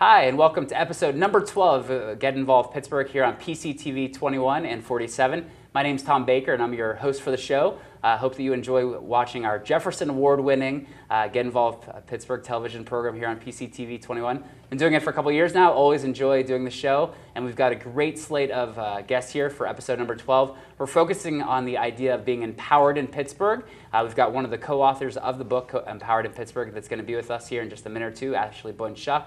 Hi, and welcome to episode number 12 of Get Involved Pittsburgh here on PCTV 21 and 47. My name's Tom Baker, and I'm your host for the show. Hope that you enjoy watching our Jefferson Award-winning Get Involved Pittsburgh television program here on PCTV 21. Been doing it for a couple years now. Always enjoy doing the show, and we've got a great slate of guests here for episode number 12. We're focusing on the idea of being empowered in Pittsburgh. We've got one of the co-authors of the book, Empowered in Pittsburgh, that's going to be with us here in just a minute or two, Ashley Boyne-Schuck.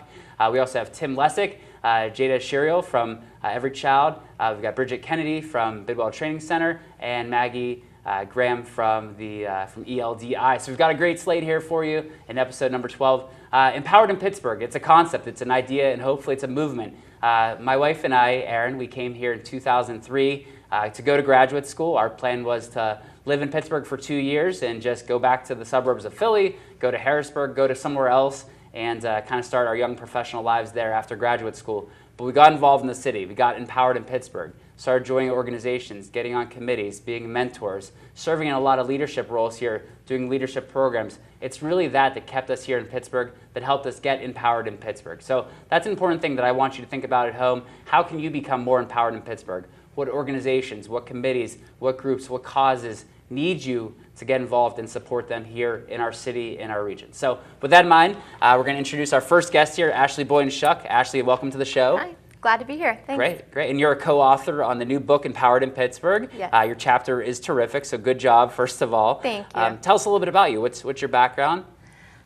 We also have Tim Lessick, Jada Shiriel from Every Child. We've got Bridget Kennedy from Bidwell Training Center, and Maggie Graham from ELDI. So we've got a great slate here for you in episode number 12. Empowered in Pittsburgh. It's a concept, it's an idea, and hopefully it's a movement. My wife and I, Erin, we came here in 2003 to go to graduate school. Our plan was to live in Pittsburgh for 2 years and just go back to the suburbs of Philly, go to Harrisburg, go to somewhere else, and kind of start our young professional lives there after graduate school. But we got involved in the city. We got empowered in Pittsburgh, started joining organizations, getting on committees, being mentors, serving in a lot of leadership roles here, doing leadership programs. It's really that kept us here in Pittsburgh, that helped us get empowered in Pittsburgh. So that's an important thing that I want you to think about at home. How can you become more empowered in Pittsburgh? What organizations, what committees, what groups, what causes need you to get involved and support them here in our city, in our region. So with that in mind, we're going to introduce our first guest here, Ashley Boyne-Schuck. Ashley, welcome to the show. Hi, glad to be here. Thanks. Great. And you're a co-author on the new book, Empowered in Pittsburgh. Yes. Your chapter is terrific, so good job, first of all. Thank you. Tell us a little bit about you. What's your background?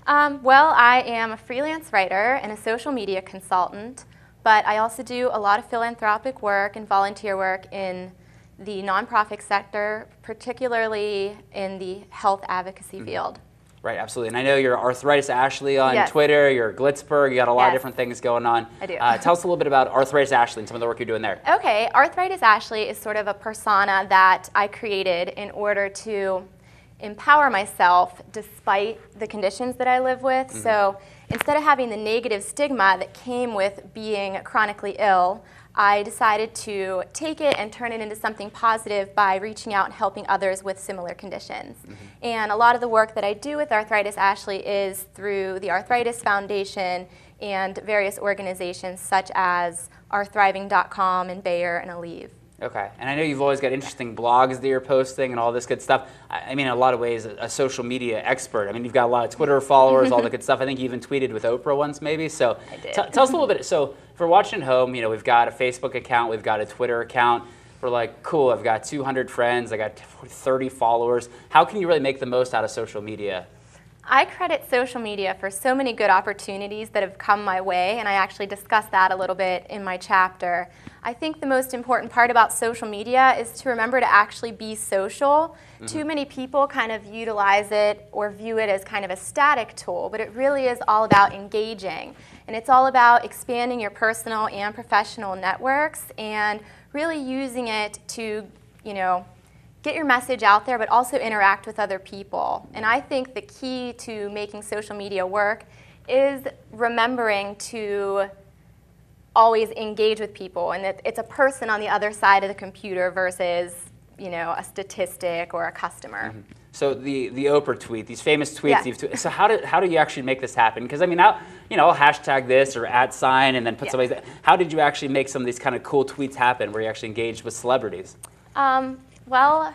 Well, I am a freelance writer and a social media consultant, but I also do a lot of philanthropic work and volunteer work in the nonprofit sector, particularly in the health advocacy field. Right, absolutely. And I know you're Arthritis Ashley on Yes. Twitter, you're Glitzberg, you got a lot of Yes. different things going on. I do. Tell us a little bit about Arthritis Ashley and some of the work you're doing there. Okay, Arthritis Ashley is sort of a persona that I created in order to empower myself despite the conditions that I live with. So instead of having the negative stigma that came with being chronically ill, I decided to take it and turn it into something positive by reaching out and helping others with similar conditions. And a lot of the work that I do with Arthritis Ashley is through the Arthritis Foundation and various organizations such as ourthriving.com and Bayer and Aleve. Okay, and I know you've always got interesting blogs that you're posting and all this good stuff. I mean, in a lot of ways, a social media expert. I mean, you've got a lot of Twitter followers, all the good stuff. I think you even tweeted with Oprah once, maybe. So I did. Tell us a little bit. So if we're watching at home, you know, we've got a Facebook account, we've got a Twitter account. We're like, cool, I've got 200 friends, I got 30 followers. How can you really make the most out of social media? I credit social media for so many good opportunities that have come my way, and I actually discuss that a little bit in my chapter. I think the most important part about social media is to remember to actually be social. Too many people kind of utilize it or view it as kind of a static tool, but it really is all about engaging. And it's all about expanding your personal and professional networks and really using it to, get your message out there, but also interact with other people. And I think the key to making social media work is remembering to always engage with people, and that it's a person on the other side of the computer versus, a statistic or a customer. So the Oprah tweet, these famous tweets, Yeah. you've so how do you actually make this happen? Because I mean, I'll hashtag this or @ and then put Yeah. somebody's. How did you actually make some of these kind of cool tweets happen where you actually engaged with celebrities? Well,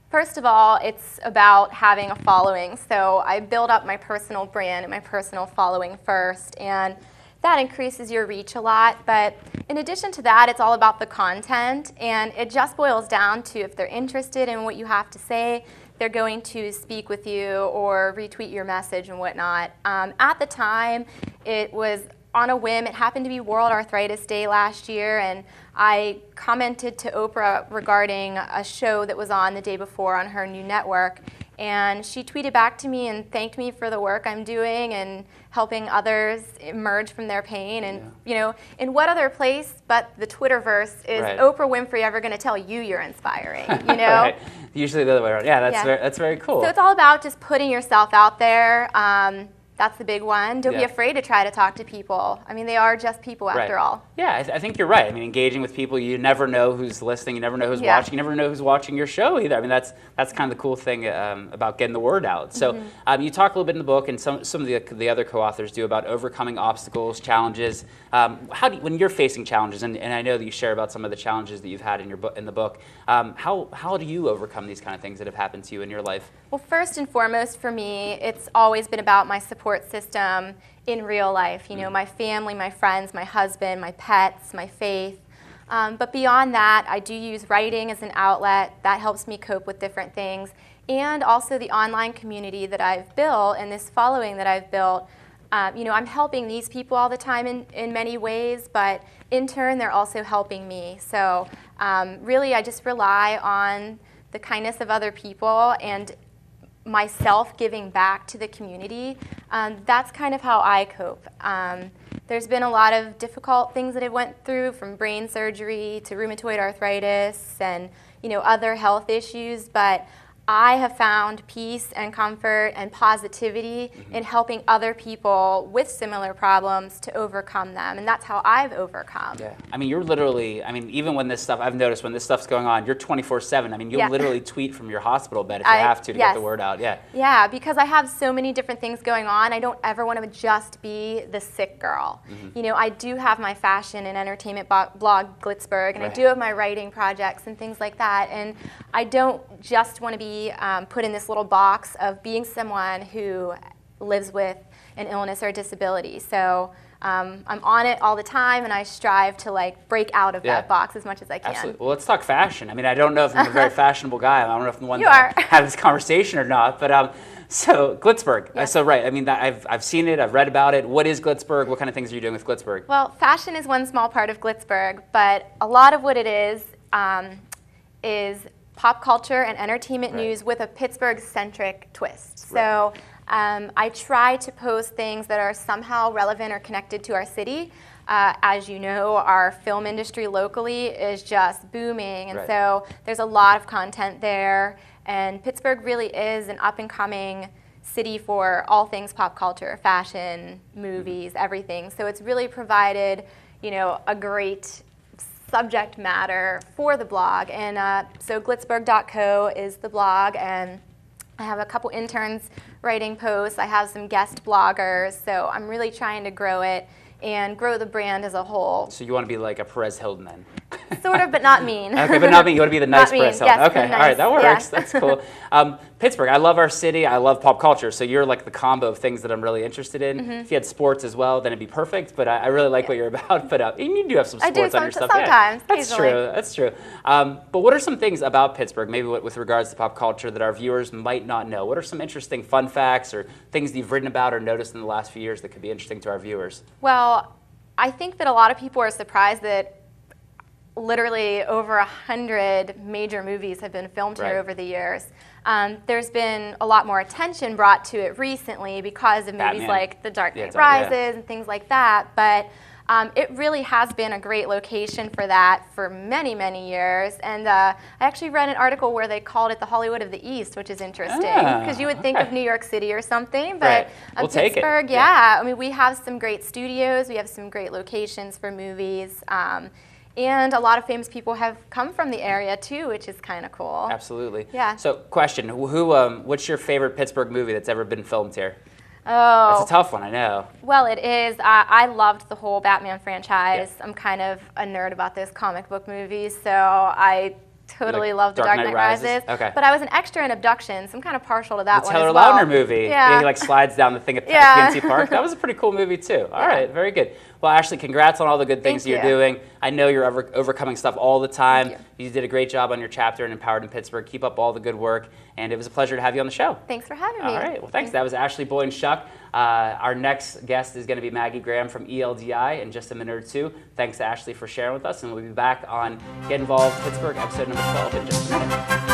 first of all, it's about having a following. So I build up my personal brand and my personal following first, and that increases your reach a lot. But in addition to that, it's all about the content, and it just boils down to if they're interested in what you have to say, they're going to speak with you or retweet your message and whatnot. At the time, it was on a whim. It happened to be World Arthritis Day last year, and I commented to Oprah regarding a show that was on the day before on her new network, and she tweeted back to me and thanked me for the work I'm doing and helping others emerge from their pain. And in what other place but the Twitterverse is Right. Oprah Winfrey ever going to tell you you're inspiring? Right. Usually the other way around. Yeah, that's Yeah. Very, that's very cool. So it's all about just putting yourself out there. That's the big one. Don't be Yeah. afraid to try to talk to people. I mean, they are just people after all. Yeah, I think you're right. I mean, engaging with people, you never know who's listening, you never know who's Yeah. watching, you never know who's watching your show either. I mean, that's kind of the cool thing about getting the word out. So you talk a little bit in the book, and some of the other co-authors do, about overcoming obstacles, challenges. When you're facing challenges, and I know that you share about some of the challenges that you've had in the book, how do you overcome these kind of things that have happened to you in your life? Well, first and foremost for me, it's always been about my support system in real life. You know, my family, my friends, my husband, my pets, my faith. But beyond that, I do use writing as an outlet. That helps me cope with different things. And also the online community that I've built and this following that I've built. You know, I'm helping these people all the time in many ways, but in turn, they're also helping me. So really, I just rely on the kindness of other people and myself giving back to the community. That's kind of how I cope. There's been a lot of difficult things that I went through, from brain surgery to rheumatoid arthritis and, you know, other health issues, but I have found peace and comfort and positivity in helping other people with similar problems to overcome them, and that's how I've overcome. Yeah, I mean, you're literally, I mean, even when this stuff, I've noticed when this stuff's going on, you're 24/7. I mean, you'll literally tweet from your hospital bed if you have to get the word out. Yeah. Yeah, because I have so many different things going on, I don't ever want to just be the sick girl. You know, I do have my fashion and entertainment blog, Glitzberg, and I do have my writing projects and things like that, and I don't just want to be put in this little box of being someone who lives with an illness or disability. So I'm on it all the time, and I strive to like break out of that box as much as I can. Absolutely. Well, let's talk fashion. I mean, I don't know if I'm a very fashionable guy. I don't know if I'm the one You that are. have this conversation or not. But so Glitzberg. Yes. So right. I mean, I've seen it. I've read about it. What is Glitzberg? What kind of things are you doing with Glitzberg? Well, fashion is one small part of Glitzberg, but a lot of what it is pop culture and entertainment news with a Pittsburgh-centric twist. So I try to post things that are somehow relevant or connected to our city. As you know, our film industry locally is just booming, and so there's a lot of content there. And Pittsburgh really is an up-and-coming city for all things pop culture, fashion, movies, everything. So it's really provided, you know, a great subject matter for the blog. And so glitzberg.co is the blog, and I have a couple interns writing posts. I have some guest bloggers, so I'm really trying to grow it and grow the brand as a whole. So you want to be like a Perez Hilton then? Sort of, but not mean. Okay, but not mean. You want to be the nice Not mean, Perez Hilton. yes, Okay, nice. all right, that works. Yeah. That's cool. Pittsburgh, I love our city. I love pop culture. So you're like the combo of things that I'm really interested in. If you had sports as well, then it'd be perfect. But I really like what you're about. But and you do have some sports on your stuff. Sometimes, that's true. That's true. But what are some things about Pittsburgh, maybe with regards to pop culture, that our viewers might not know? What are some interesting fun facts or things that you've written about or noticed in the last few years that could be interesting to our viewers? Well, I think that a lot of people are surprised that literally over 100 major movies have been filmed here over the years. There's been a lot more attention brought to it recently because of movies like The Dark Knight Rises and things like that, but it really has been a great location for that for many, many years. And I actually read an article where they called it the Hollywood of the East, which is interesting because you would think of New York City or something, but we'll take Pittsburgh, it. I mean, we have some great studios, we have some great locations for movies. And a lot of famous people have come from the area too, which is kind of cool. Absolutely. Yeah. So, question: what's your favorite Pittsburgh movie that's ever been filmed here? Oh, It's a tough one, I know. well, it is. I loved the whole Batman franchise. I'm kind of a nerd about those comic book movies, so I totally love The Dark Knight Rises. Okay. But I was an extra in Abduction, so I'm kind of partial to that The one Taylor as well. Lautner movie. Yeah. He like slides down the thing at Yeah. PNC Park. That was a pretty cool movie too. All right, very good. Well, Ashley, congrats on all the good things Thank you're you. doing. I know you're overcoming stuff all the time. Thank You did a great job on your chapter in Empowered in Pittsburgh. Keep up all the good work, and it was a pleasure to have you on the show. Thanks for having me. All right. Well, thanks. That was Ashley Boyne-Shuck. Our next guest is going to be Maggie Graham from ELDI in just a minute or two. Thanks to Ashley for sharing with us, and we'll be back on Get Involved Pittsburgh, episode number 12 in just a minute.